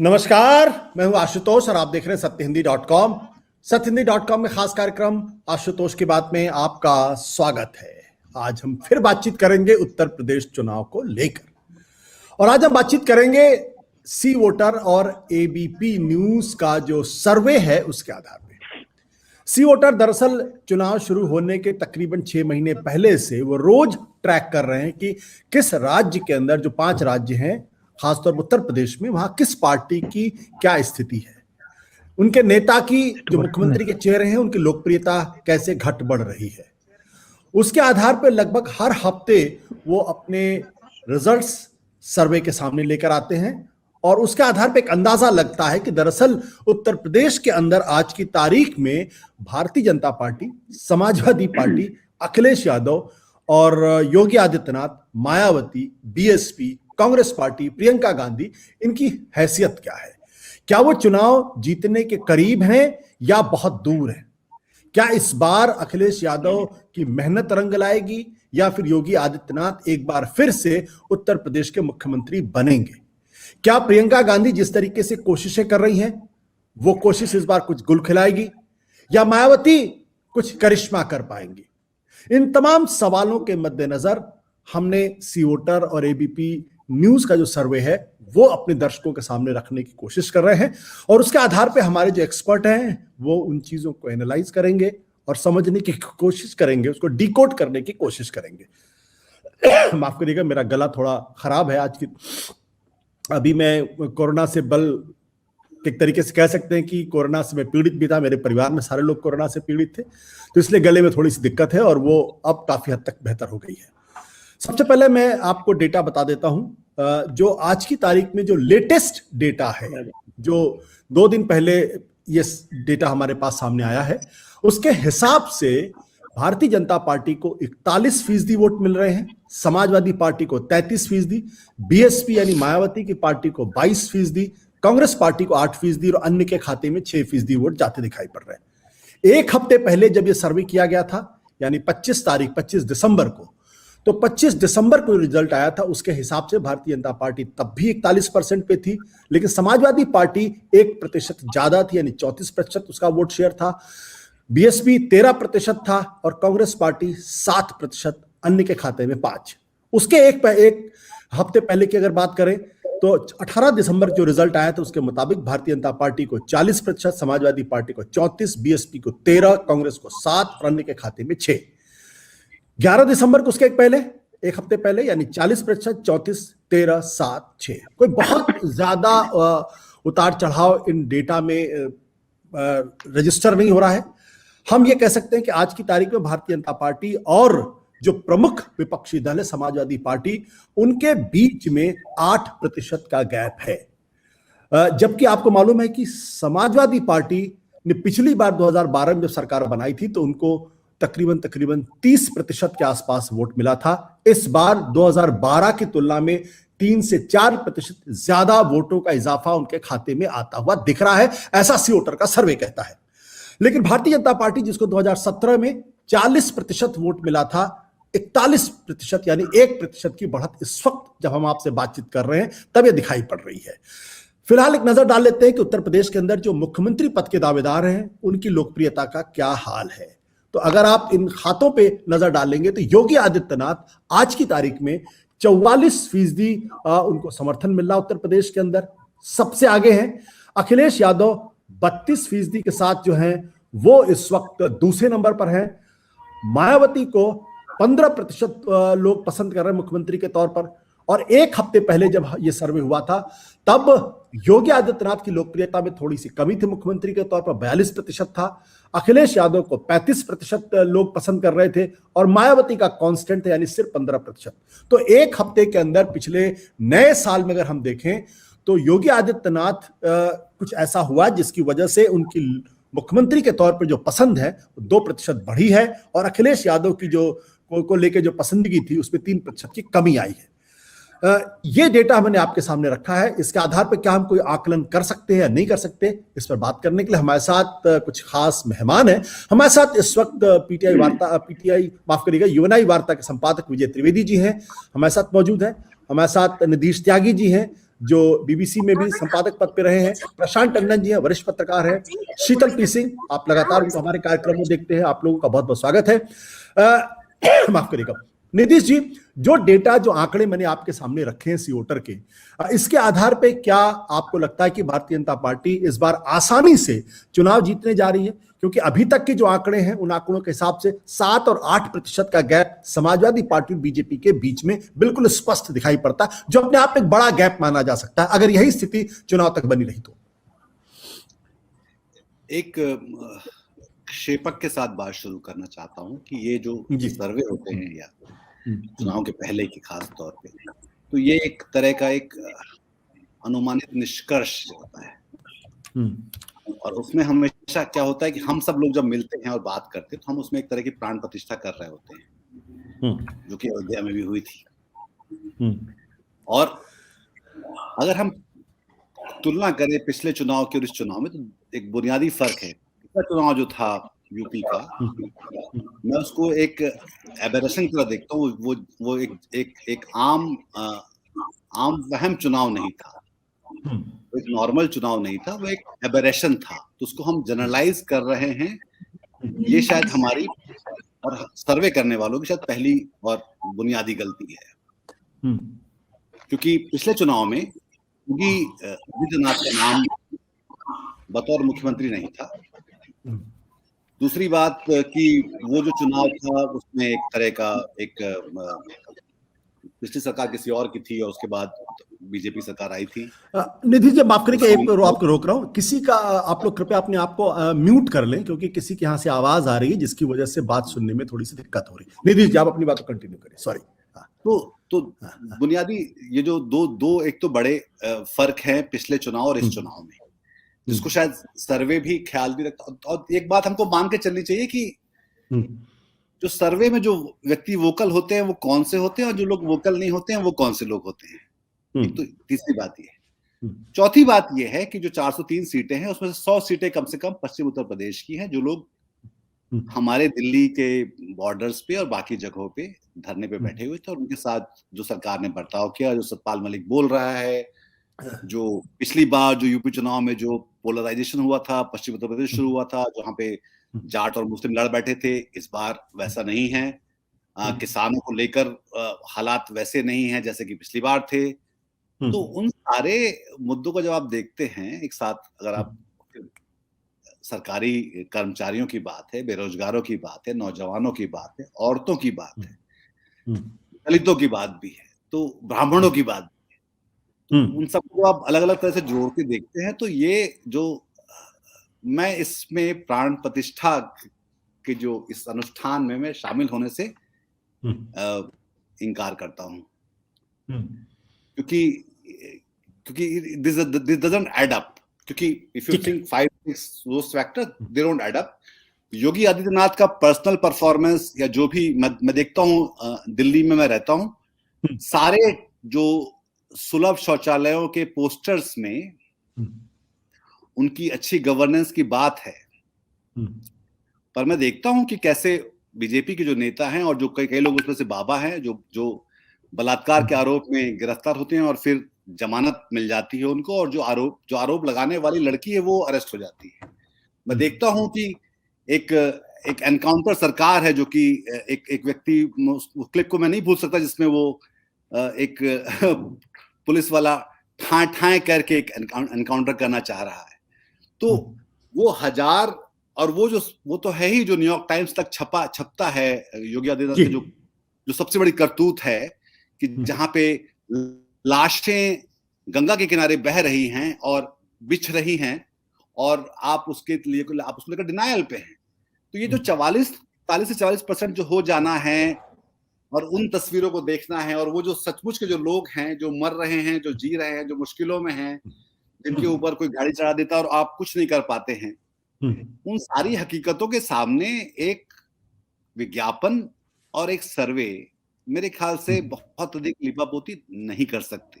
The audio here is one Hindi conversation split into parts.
नमस्कार, मैं हूं आशुतोष और आप देख रहे हैं सत्यहिंदी.com। सत्यहिंदी.com में खास कार्यक्रम आशुतोष की बात में आपका स्वागत है। आज हम फिर बातचीत करेंगे उत्तर प्रदेश चुनाव को लेकर और आज हम बातचीत करेंगे सी वोटर और एबीपी न्यूज का जो सर्वे है उसके आधार पे। सी वोटर दरअसल चुनाव शुरू होने के तकरीबन 6 महीने पहले से वो रोज ट्रैक कर रहे हैं कि किस राज्य के अंदर, जो 5 राज्य हैं खासतौर पर उत्तर प्रदेश में, वहां किस पार्टी की क्या स्थिति है, उनके नेता की, जो मुख्यमंत्री के चेहरे हैं, उनकी लोकप्रियता कैसे घट बढ़ रही है। उसके आधार पर लगभग हर हफ्ते वो अपने रिजल्ट्स सर्वे के सामने लेकर आते हैं और उसके आधार पर एक अंदाजा लगता है कि दरअसल उत्तर प्रदेश के अंदर आज की तारीख में भारतीय जनता पार्टी, समाजवादी पार्टी, अखिलेश यादव और योगी आदित्यनाथ, मायावती, बीएसपी, कांग्रेस पार्टी, प्रियंका गांधी, इनकी हैसियत क्या है। क्या वो चुनाव जीतने के करीब हैं या बहुत दूर हैं? क्या इस बार अखिलेश यादव की मेहनत रंग लाएगी या फिर योगी आदित्यनाथ एक बार फिर से उत्तर प्रदेश के मुख्यमंत्री बनेंगे? क्या प्रियंका गांधी जिस तरीके से कोशिशें कर रही हैं वो कोशिश इस बार कुछ गुल खिलाएगी या मायावती कुछ करिश्मा कर पाएंगी? इन तमाम सवालों के मद्देनजर हमने सी वोटर और एबीपी न्यूज का जो सर्वे है वो अपने दर्शकों के सामने रखने की कोशिश कर रहे हैं और उसके आधार पे हमारे जो एक्सपर्ट हैं वो उन चीजों को एनालाइज करेंगे और समझने की कोशिश करेंगे, उसको डिकोड करने की कोशिश करेंगे। माफ करिएगा, मेरा गला थोड़ा खराब है आज की। अभी मैं कोरोना से एक तरीके से कह सकते हैं कि कोरोना से मैं पीड़ित भी था, मेरे परिवार में सारे लोग कोरोना से पीड़ित थे, तो इसलिए गले में थोड़ी सी दिक्कत है और वो अब काफी हद तक बेहतर हो गई है। सबसे पहले मैं आपको डेटा बता देता हूं, जो आज की तारीख में जो लेटेस्ट डेटा है, जो 2 दिन पहले ये डेटा हमारे पास सामने आया है, उसके हिसाब से भारतीय जनता पार्टी को 41% वोट मिल रहे हैं, समाजवादी पार्टी को 33%, बीएसपी यानी मायावती की पार्टी को 22%, कांग्रेस पार्टी को 8% और अन्य के खाते में 6% वोट जाते दिखाई पड़ रहे हैं। एक हफ्ते पहले जब यह सर्वे किया गया था, यानी 25 दिसंबर को, तो 25 दिसंबर को रिजल्ट आया था, उसके हिसाब से भारतीय जनता पार्टी तब भी 41% पे थी, लेकिन समाजवादी पार्टी 1% ज्यादा थी, यानी 34% उसका वोट शेयर था, बीएसपी 13% था और कांग्रेस पार्टी 7%, अन्य के खाते में 5%। उसके एक हफ्ते पहले की अगर बात करें तो 18 दिसंबर जो रिजल्ट आया था उसके मुताबिक भारतीय जनता पार्टी को 40%, समाजवादी पार्टी को 34%, बीएसपी को 13%, कांग्रेस को 7% और अन्य के खाते में 6%। 11 दिसंबर को उसके एक हफ्ते पहले, यानी 40%, 34%, 13%, 7%, 6%। कोई बहुत ज्यादा उतार चढ़ाव इन डेटा में रजिस्टर नहीं हो रहा है। हम ये कह सकते हैं कि आज की तारीख में भारतीय जनता पार्टी और जो प्रमुख विपक्षी दल है समाजवादी पार्टी, उनके बीच में 8% का गैप है। जबकि आपको मालूम है कि समाजवादी पार्टी ने पिछली बार 2012 में जब सरकार बनाई थी तो उनको तकरीबन 30% के आसपास वोट मिला था। इस बार 2012 की तुलना में 3 से 4% ज्यादा वोटों का इजाफा उनके खाते में आता हुआ दिख रहा है, ऐसा सी वोटर का सर्वे कहता है। लेकिन भारतीय जनता पार्टी, जिसको 2017 में 40% वोट मिला था, 41% यानी 1% की बढ़त इस वक्त जब हम आपसे बातचीत कर रहे हैं तब यह दिखाई पड़ रही है। फिलहाल एक नजर डाल लेते हैं कि उत्तर प्रदेश के अंदर जो मुख्यमंत्री पद के दावेदार हैं उनकी लोकप्रियता का क्या हाल है। तो अगर आप इन खातों पे नजर डालेंगे तो योगी आदित्यनाथ आज की तारीख में 44% उनको समर्थन मिल रहा उत्तर प्रदेश के अंदर, सबसे आगे हैं। अखिलेश यादव 32% के साथ जो हैं वो इस वक्त दूसरे नंबर पर हैं। मायावती को 15% लोग पसंद कर रहे हैं मुख्यमंत्री के तौर पर, और एक हफ्ते पहले जब यह सर्वे हुआ था तब योगी आदित्यनाथ की लोकप्रियता में थोड़ी सी कमी थी, मुख्यमंत्री के तौर पर 42% था। अखिलेश यादव को 35% लोग पसंद कर रहे थे और मायावती का कांस्टेंट है, यानी सिर्फ 15%। तो एक हफ्ते के अंदर पिछले नए साल में अगर हम देखें तो योगी आदित्यनाथ कुछ ऐसा हुआ जिसकी वजह से उनकी मुख्यमंत्री के तौर पर जो पसंद है 2% बढ़ी है और अखिलेश यादव की जो को लेकर जो पसंदगी थी उसमें 3% की कमी आई है। ये डेटा हमने आपके सामने रखा है। इसके आधार पर क्या हम कोई आकलन कर सकते हैं या नहीं कर सकते, इस पर बात करने के लिए हमारे साथ कुछ खास मेहमान हैं। हमारे साथ इस वक्त पीटीआई यूएनआई वार्ता के संपादक विजय त्रिवेदी जी हैं, हमारे साथ मौजूद हैं। हमारे साथ निधीश त्यागी जी हैं, जो बीबीसी में भी संपादक पद पे रहे हैं, प्रशांत टंडन जी हैं, वरिष्ठ पत्रकार हैं, शीतल पी सिंह, आप लगातार उनको हमारे कार्यक्रम में देखते हैं, आप लोगों का बहुत बहुत स्वागत है। माफ करिएगा नीतीश जी, जो डेटा जो आंकड़े मैंने आपके सामने रखे हैं सी वोटर के, इसके आधार पे क्या आपको लगता है कि भारतीय जनता पार्टी इस बार आसानी से चुनाव जीतने जा रही है? क्योंकि अभी तक के जो आंकड़े हैं उन आंकड़ों के हिसाब से 7 और 8% का गैप समाजवादी पार्टी और बीजेपी के बीच में बिल्कुल स्पष्ट दिखाई पड़ता है, जो अपने आप में एक बड़ा गैप माना जा सकता है अगर यही स्थिति चुनाव तक बनी रही तो। एक क्षेपक के साथ बात शुरू करना चाहता हूं कि ये जो सर्वे होते हैं या चुनाव के पहले की खास तौर पे, तो ये एक तरह का एक अनुमानित निष्कर्ष होता है और उसमें हमेशा क्या होता है कि हम सब लोग जब मिलते हैं और बात करते हैं तो हम उसमें एक तरह की प्राण प्रतिष्ठा कर रहे होते हैं, जो कि अयोध्या में भी हुई थी। और अगर हम तुलना करें पिछले चुनाव के और इस चुनाव में, तो एक बुनियादी फर्क है। पिछला चुनाव जो था यूपी का, मैं उसको एक एबेरेशन की तरह देखता हूँ। वो एक आम वहम चुनाव नहीं था, एक नॉर्मल चुनाव नहीं था, वो एक एबेरेशन था। तो उसको हम जनरलाइज कर रहे हैं। ये शायद हमारी और सर्वे करने वालों की शायद पहली और बुनियादी गलती है, क्योंकि पिछले चुनाव में योगी आदित्यनाथ का नाम बतौर मुख्यमंत्री नहीं था। दूसरी बात कि वो जो चुनाव था उसमें एक तरह का पिछली सरकार किसी और की थी और उसके बाद बीजेपी सरकार आई थी। निधि जी माफ करिए एक आपको रोक रहा हूँ, किसी का आप लोग कृपया अपने आप को म्यूट कर लें, क्योंकि किसी के यहाँ से आवाज आ रही है जिसकी वजह से बात सुनने में थोड़ी सी दिक्कत हो रही है। निधि जी आप अपनी बात को कंटिन्यू करें, सॉरी। तो बुनियादी ये जो दो एक तो बड़े फर्क हैं पिछले चुनाव और इस चुनाव में, जिसको शायद सर्वे भी ख्याल भी रखता। और एक बात हमको मान के चलनी चाहिए कि जो सर्वे में जो व्यक्ति वोकल होते हैं वो कौन से होते हैं और जो लोग वोकल नहीं होते हैं वो कौन से लोग होते हैं। तो तीसरी बात ये है। चौथी बात ये है कि जो 403 सीटें हैं उसमें से 100 सीटें कम से कम पश्चिम उत्तर प्रदेश की हैं, जो लोग हमारे दिल्ली के बॉर्डर्स पे और बाकी जगहों पे धरने पे बैठे हुए थे और उनके साथ जो सरकार ने बर्ताव किया, जो सतपाल मलिक बोल रहा है, जो पिछली बार जो यूपी चुनाव में जो पोलराइजेशन हुआ था, पश्चिम उत्तर प्रदेश शुरू हुआ था जहां पे जाट और मुस्लिम लड़ बैठे थे, इस बार वैसा नहीं है। किसानों को लेकर हालात वैसे नहीं है जैसे कि पिछली बार थे। तो उन सारे मुद्दों को जब आप देखते हैं एक साथ, अगर आप सरकारी कर्मचारियों की बात है, बेरोजगारों की बात है, नौजवानों की बात है, औरतों की बात है, दलितों की बात भी है, तो ब्राह्मणों की बात भी है, तो उन सबको आप अलग अलग तरह से जोड़ के देखते हैं। तो ये जो मैं इसमें प्राण प्रतिष्ठा के जो इस अनुष्ठान में मैं शामिल होने से इनकार करता हूं, क्योंकि this doesn't add up, क्योंकि if you think 5-6 those factors they don't add up। Yogi Adityanath का पर्सनल परफॉर्मेंस या जो भी मैं देखता हूं, दिल्ली में मैं रहता हूं, सारे जो सुलभ शौचालयों के पोस्टर्स में उनकी अच्छी गवर्नेंस की बात है, पर मैं देखता हूं कि कैसे बीजेपी के जो नेता हैं और जो कई लोग उसमें से बाबा हैं जो बलात्कार के आरोप में गिरफ्तार होते हैं और फिर जमानत मिल जाती है उनको, और जो आरोप लगाने वाली लड़की है वो अरेस्ट हो जाती है। मैं देखता हूं कि एक एनकाउंटर सरकार है, जो कि एक व्यक्ति, उस क्लिप को मैं नहीं भूल सकता, जिसमें वो एक पुलिस वाला ठाए करके एक एनकाउंटर करना चाह रहा है। तो वो हजार, और वो तो है ही जो न्यूयॉर्क टाइम्स तक छपता है योगी आदित्यनाथ की जो सबसे बड़ी करतूत है कि जहां पे लाशें गंगा के किनारे बह रही हैं और बिछ रही हैं और आप उसको लेकर डिनायल पे हैं। तो ये जो 40 से 40% जो हो जाना है और उन तस्वीरों को देखना है, और वो जो सचमुच के जो लोग हैं जो मर रहे हैं, जो जी रहे हैं, जो मुश्किलों में हैं, जिनके ऊपर कोई गाड़ी चढ़ा देता और आप कुछ नहीं कर पाते हैं, उन सारी हकीकतों के सामने एक विज्ञापन और एक सर्वे मेरे ख्याल से बहुत अधिक लिपापोती नहीं कर सकते।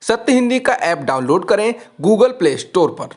सत्य हिंदी का ऐप डाउनलोड करें गूगल प्ले स्टोर पर।